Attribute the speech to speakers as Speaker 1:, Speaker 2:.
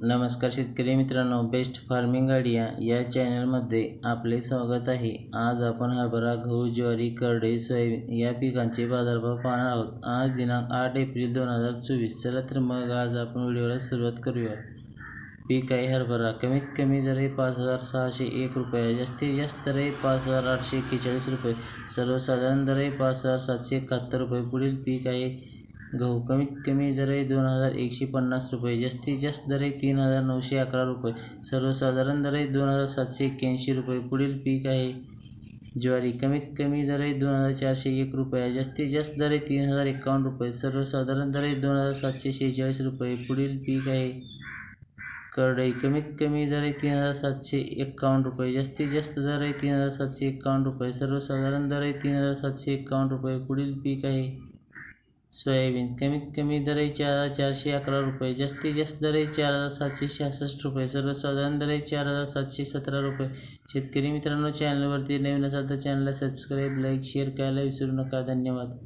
Speaker 1: नमस्कार शेतकरी मित्रांनो, बेस्ट फार्मिंग आयडिया या चॅनलमध्ये आपले स्वागत आहे. आज आपण हरभरा, गहू, ज्वारी, करडई, सोयाबीन या पिकांचे बाजारभाव पाहणार आहोत. आज दिनांक 8 एप्रिल 2024. चला तर मग आज आपण व्हिडिओला सुरुवात करूया. पीक आहे हरभरा. कमीत कमी दर आहे 5,601 रुपये, जास्तीत जास्त दर आहे 5,841 रुपये, सर्वसाधारण दर आहे 5,771 रुपये. पुढील पीक आहे गहू. कमीत कमी दर आहे 2,150 रुपये, जास्तीत जास्त दर आहे 3,911 रुपये, सर्वसाधारण दर आहे 2,781 रुपये. पुढील पीक आहे ज्वारी. कमीत कमी दर आहे 2,401 रुपये, जास्तीत जास्त दर आहे 3,051 रुपये, सर्वसाधारण दर आहे 2,746 रुपये. पुढील पीक आहे करडई. कमीत कमी दर आहे 3,751 रुपये, जास्तीत जास्त दर आहे 3,751 रुपये, सर्वसाधारण दर आहे 3,751 रुपये. पुढील पीक आहे सोयाबीन. कमीत कमी दर आहे 4,411 रुपये, जास्तीत जास्त दर आहे 4,766 रुपये, सर्वसाधारण दर आहे 4,717 रुपये. शेतकरी मित्रांनो, चॅनलवरती नवीन असाल तर चॅनलला सबस्क्राईब, लाईक, शेअर करायला विसरू नका. धन्यवाद.